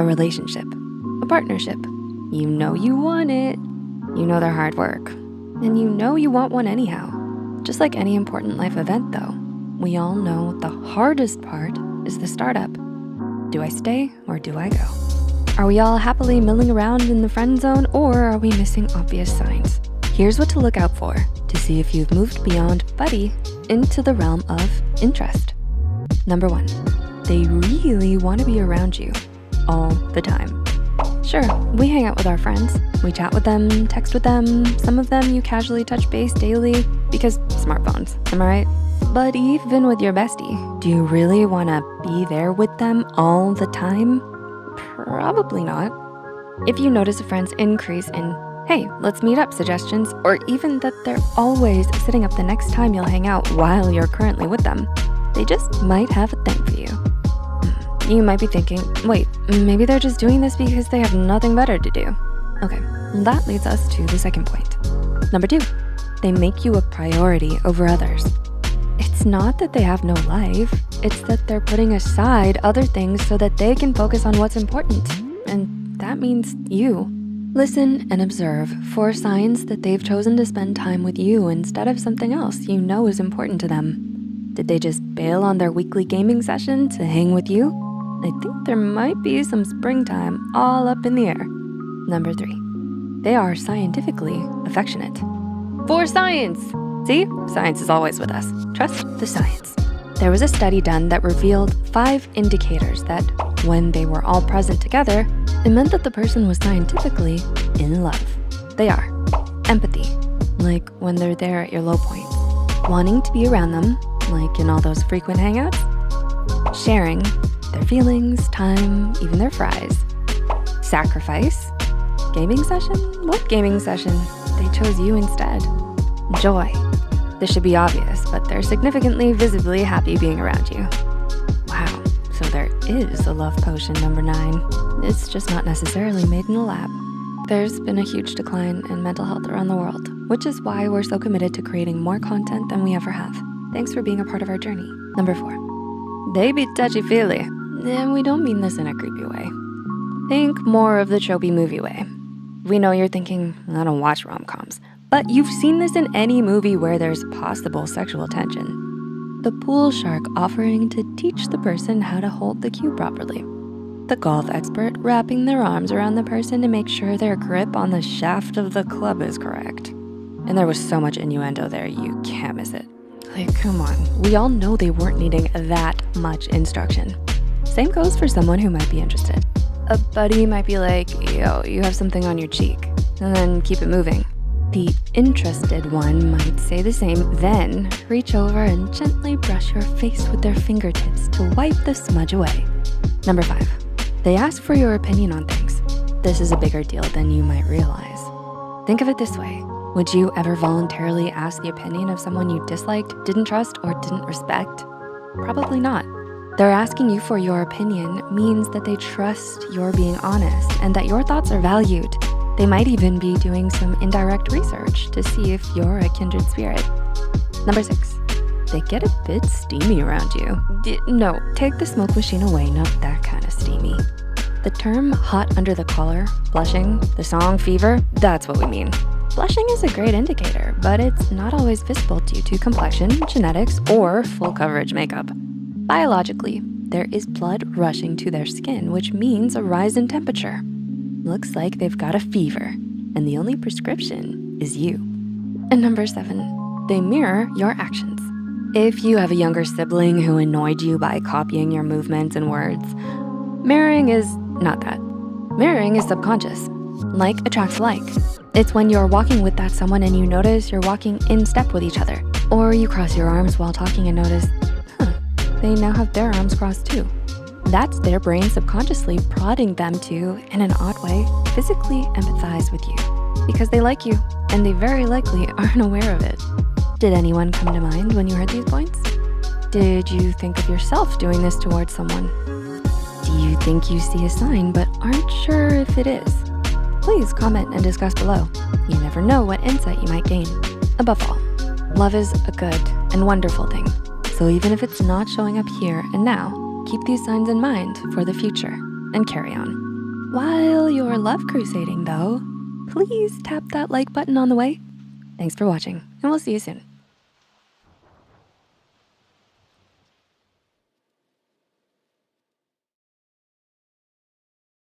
a relationship, a partnership. You know you want it. You know they're hard work. And you know you want one anyhow. Just like any important life event though, we all know the hardest part is the startup. Do I stay or do I go? Are we all happily milling around in the friend zone, or are we missing obvious signs? Here's what to look out for to see if you've moved beyond buddy into the realm of interest. Number 1, they really wanna be around you all the time. Sure, we hang out with our friends. We chat with them, text with them. Some of them you casually touch base daily because smartphones, am I right? But even with your bestie, do you really wanna be there with them all the time? Probably not. If you notice a friend's increase in, hey, let's meet up suggestions, or even that they're always sitting up the next time you'll hang out while you're currently with them, they just might have a thing for you. You might be thinking, wait, maybe they're just doing this because they have nothing better to do. Okay, that leads us to the second point. Number 2, they make you a priority over others. It's not that they have no life, it's that they're putting aside other things so that they can focus on what's important. And that means you. Listen and observe for signs that they've chosen to spend time with you instead of something else you know is important to them. Did they just bail on their weekly gaming session to hang with you? I think there might be some springtime all up in the air. Number 3, they are scientifically affectionate. For science! See, science is always with us. Trust the science. There was a study done that revealed 5 indicators that when they were all present together, it meant that the person was scientifically in love. They are empathy, like when they're there at your low point. Wanting to be around them, like in all those frequent hangouts. Sharing their feelings, time, even their fries. Sacrifice. Gaming session? What gaming session? They chose you instead. Joy. This should be obvious, but they're significantly, visibly happy being around you. Wow, so there is a love potion, number 9. It's just not necessarily made in a lab. There's been a huge decline in mental health around the world, which is why we're so committed to creating more content than we ever have. Thanks for being a part of our journey. Number 4, they be touchy-feely. And we don't mean this in a creepy way. Think more of the tropey movie way. We know you're thinking, I don't watch rom-coms, but you've seen this in any movie where there's possible sexual tension. The pool shark offering to teach the person how to hold the cue properly. The golf expert wrapping their arms around the person to make sure their grip on the shaft of the club is correct. And there was so much innuendo there, you can't miss it. Like, come on, we all know they weren't needing that much instruction. Same goes for someone who might be interested. A buddy might be like, yo, you have something on your cheek, and then keep it moving. The interested one might say the same, then reach over and gently brush your face with their fingertips to wipe the smudge away. Number 5, they ask for your opinion on things. This is a bigger deal than you might realize. Think of it this way. Would you ever voluntarily ask the opinion of someone you disliked, didn't trust, or didn't respect? Probably not. They're asking you for your opinion means that they trust you're being honest and that your thoughts are valued. They might even be doing some indirect research to see if you're a kindred spirit. Number 6, they get a bit steamy around you. No, take the smoke machine away, not that kind of steamy. The term hot under the collar, blushing, the song Fever, that's what we mean. Blushing is a great indicator, but it's not always visible due to complexion, genetics, or full coverage makeup. Biologically, there is blood rushing to their skin, which means a rise in temperature. Looks like they've got a fever, and the only prescription is you. And number 7, they mirror your actions. If you have a younger sibling who annoyed you by copying your movements and words, mirroring is not that. Mirroring is subconscious. Like attracts like. It's when you're walking with that someone and you notice you're walking in step with each other. Or you cross your arms while talking and notice, they now have their arms crossed too. That's their brain subconsciously prodding them to, in an odd way, physically empathize with you because they like you and they very likely aren't aware of it. Did anyone come to mind when you heard these points? Did you think of yourself doing this towards someone? Do you think you see a sign but aren't sure if it is? Please comment and discuss below. You never know what insight you might gain. Above all, love is a good and wonderful thing. So even if it's not showing up here and now, keep these signs in mind for the future and carry on. While you're love crusading though, please tap that like button on the way. Thanks for watching, and we'll see you soon.